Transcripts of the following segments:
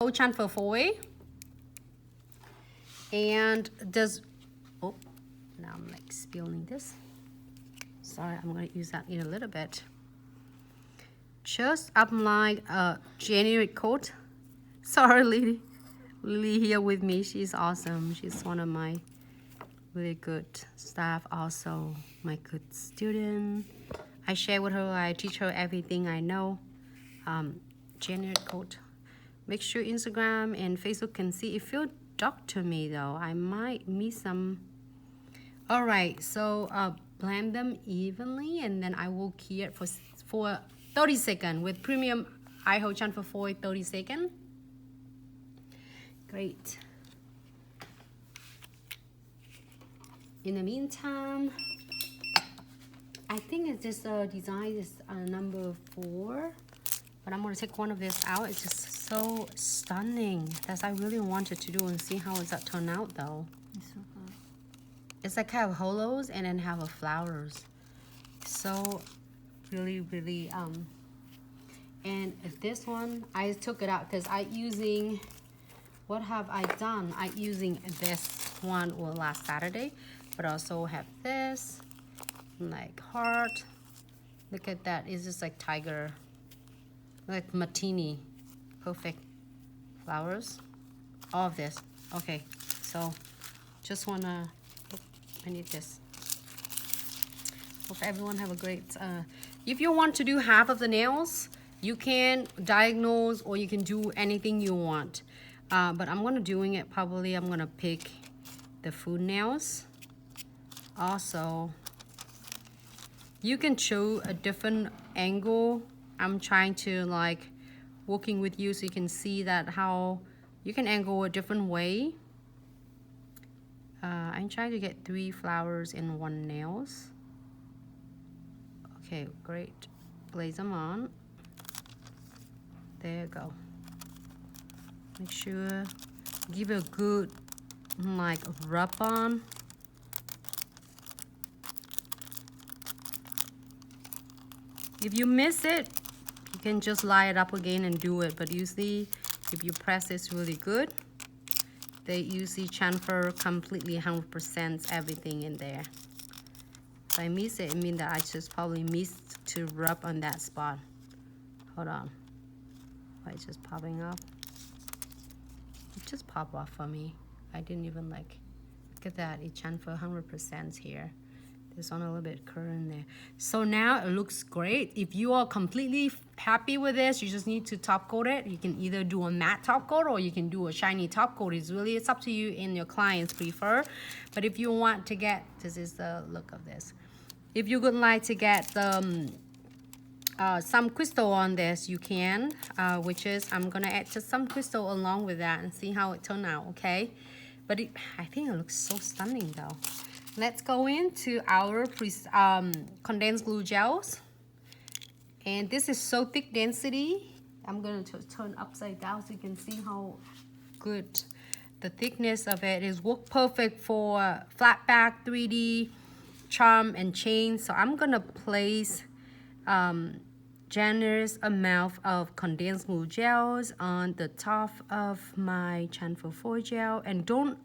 whole transfer foil. And does, oh, now I'm like spilling this. Sorry, I'm gonna use that in a little bit. Just apply a generic coat. Sorry, Lily here with me. She's awesome. She's one of my really good staff, also my good student. I share with her, I teach her everything I know. Generic coat. Make sure Instagram and Facebook can see. If you doctor me though, I might miss some. All right, so blend them evenly, and then I will key it for 30 seconds with premium iHo transfer foil 30 seconds. Great. In the meantime, I think it's just design is number 4, but I'm gonna take one of this out. It's just so stunning. That's I really wanted to do and see how does that turn out though. It's so good. It's like have hollows and then have a flowers. So really and this one I took it out because I using, what have I done? I using this one last Saturday, but also have this like heart. Look at that. It's just like tiger, like martini. Perfect flowers. All of this. Okay, so just wanna, I need this. Hope everyone have a great if you want to do half of the nails, you can diagnose or you can do anything you want, but I'm gonna doing it probably. I'm gonna pick the food nails. Also, you can choose a different angle. I'm trying to like working with you so you can see that how you can angle a different way. I'm trying to get 3 flowers in 1 nails. Okay, great. Place them on. There you go. Make sure give it a good like rub on. If you miss it, you can just lie it up again and do it, but usually if you press this really good, they usually transfer completely 100% everything in there. If I miss it, it means that I just probably missed to rub on that spot. Hold on. Why it's just popping up? It just popped off for me. I didn't even like, look at that, it transfer 100% here. There's one a little bit current there. So now it looks great. If you are completely happy with this, you just need to top coat it. You can either do a matte top coat or you can do a shiny top coat. It's up to you and your clients prefer. But if you want to get, this is the look of this. If you would like to get some crystal on this, you can, which is I'm gonna add just some crystal along with that and see how it turned out, okay? But I think it looks so stunning though. Let's go into our condensed glue gels. And this is so thick density. I'm going to turn upside down so you can see how good the thickness of it is. Work perfect for flat back, 3D, charm, and chain. So I'm going to place generous amount of condensed glue gels on the top of my transfer foil gel. And don't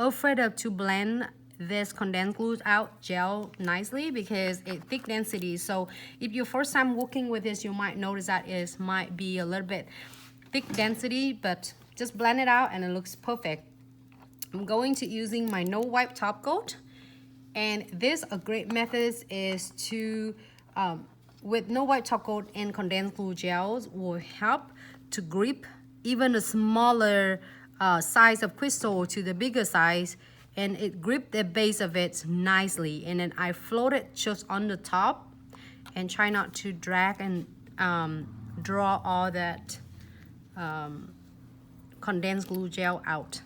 afraid of to blend this condensed glue out gel nicely because it's thick density. So if your first time working with this, you might notice that it might be a little bit thick density, but just blend it out and it looks perfect. I'm going to using my no wipe top coat, and this a great method is to with no wipe top coat and condensed glue gels will help to grip even a smaller size of crystal to the bigger size, and it gripped the base of it nicely. And then I float it just on the top and try not to drag and draw all that condensed glue gel out.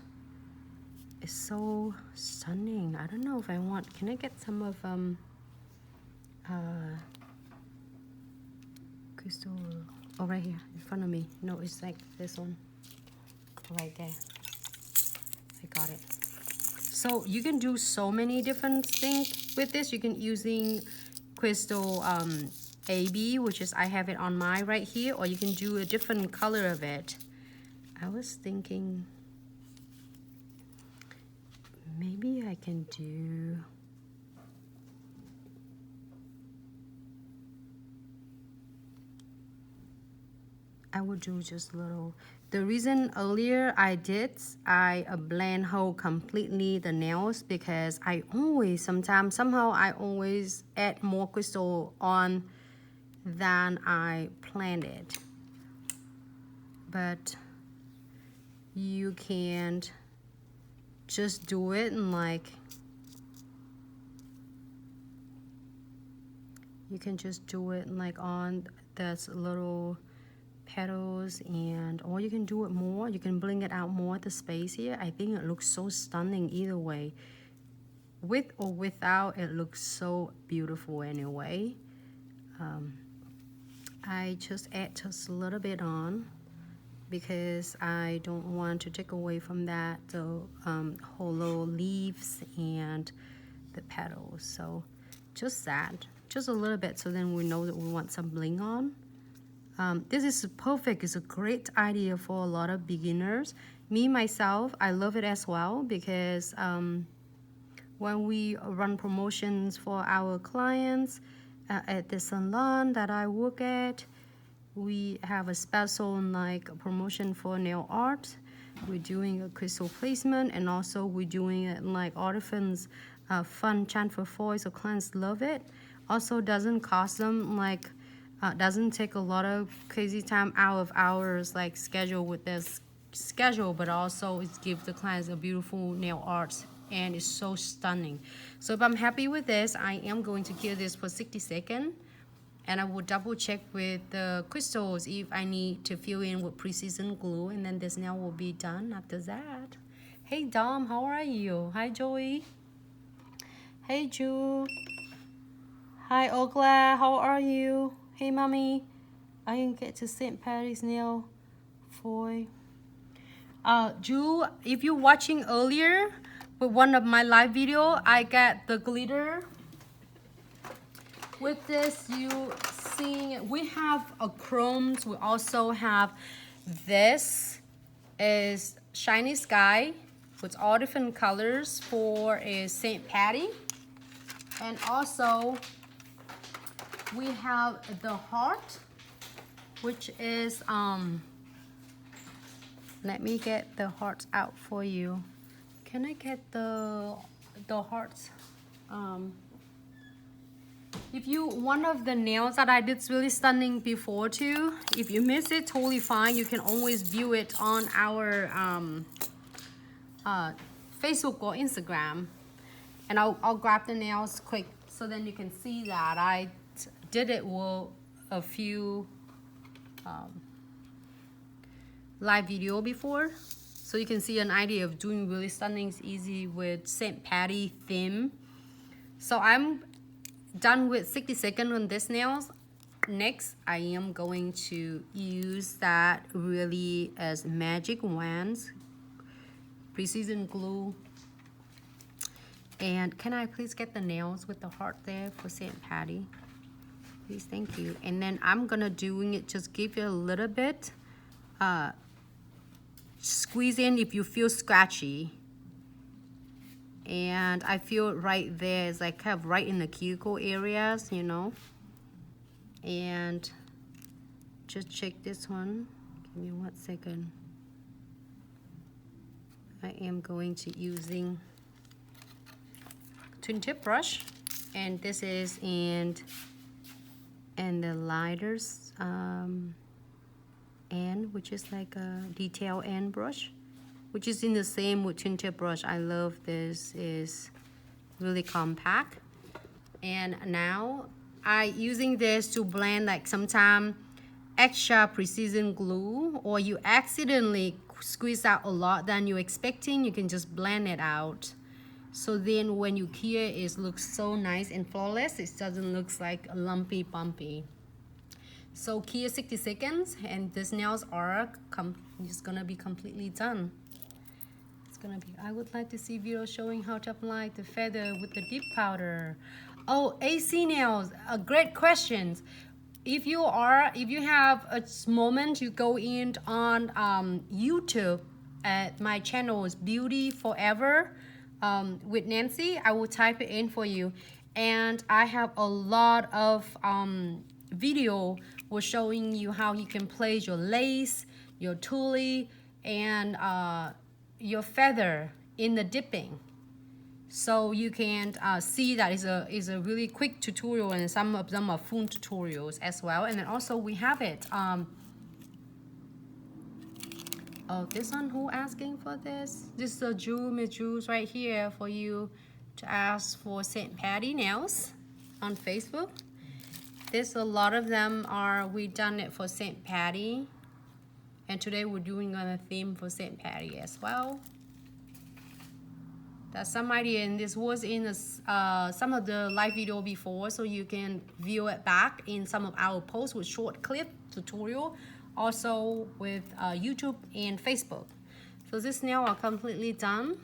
It's so stunning. I don't know if I want, can I get some of crystal, oh right here in front of me. No, it's like this one right there. I got it. So you can do so many different things with this. You can using crystal AB, which is I have it on my right here, or you can do a different color of it. I was thinking maybe I can do, I would do just a little. The reason earlier I blend whole completely the nails because I always somehow I always add more crystal on than I planned it. But you can't just do it and like, you can just do it like on this little petals, and or you can do it more, you can bring it out more the space here. I think it looks so stunning either way. With or without, it looks so beautiful anyway. I just add just a little bit on because I don't want to take away from that the hollow leaves and the petals. So just that, just a little bit, so then we know that we want some bling on. This is perfect. It's a great idea for a lot of beginners. Me, myself, I love it as well because when we run promotions for our clients at the salon that I work at, we have a special like promotion for nail art. We're doing a crystal placement, and also we're doing it like artisans fun transfer foil, so clients love it. Also doesn't cost them like doesn't take a lot of crazy time out of hours like schedule with this schedule, but also it gives the clients a beautiful nail art and it's so stunning. So if I'm happy with this, I am going to cure this for 60 seconds, and I will double check with the crystals if I need to fill in with precision glue, and then this nail will be done after that. Hey Dom, how are you? Hi Joey. Hey Ju. Hi Ogla, how are you? Hey mommy. I didn't get to St. Patty's nail foil. Ju, if you're watching earlier with one of my live video, I got the glitter. With this, you seeing we have a chromes. We also have this is shiny sky with all different colors for a St. Patty, and also we have the heart, which is let me get the hearts out for you. Can I get the hearts? If you, one of the nails that I did is really stunning before too. If you miss it, totally fine. You can always view it on our Facebook or Instagram. And I'll grab the nails quick so then you can see that I did it with a few live video before. So you can see an idea of doing really stunning is easy with St. Patty theme. So I'm done with 60 seconds on this nails. Next, I am going to use that really as magic wands, precision glue. And can I please get the nails with the heart there for St. Patty? Please, thank you. And then I'm gonna doing it, just give you a little bit, squeeze in if you feel scratchy. And I feel right there, it's like kind of right in the cuticle areas, you know. And just check this one. Give me 1 second. I am going to using twin tip brush, and this is in the lighters end, which is like a detail end brush, which is in the same with twin tip brush. I love this, is really compact. And now I using this to blend like sometime extra precision glue, or you accidentally squeeze out a lot than you're expecting, you can just blend it out. So then when you cure, it looks so nice and flawless. It doesn't look like a lumpy bumpy. So cure 60 seconds, and these nails are just gonna be completely done. It's gonna be, I would like to see video showing how to apply the feather with the dip powder. Oh, AC nails, great questions. if you have a moment, you go in on YouTube at my channel is Beauty Forever with Nancy. I will type it in for you, and I have a lot of video was showing you how you can place your lace, your tulle, and your feather in the dipping. So you can see that is a really quick tutorial, and some of them are full tutorials as well. And then also we have it. Oh, this one, who asking for this? This is a Miss Jules right here for you to ask for St. Patty nails on Facebook. There's a lot of them we done it for St. Patty, and today we're doing on a theme for St. Patty as well. That's some idea, and this was in some of the live video before, so you can view it back in some of our posts with short clip tutorial, also with YouTube and Facebook. So this nail are completely done.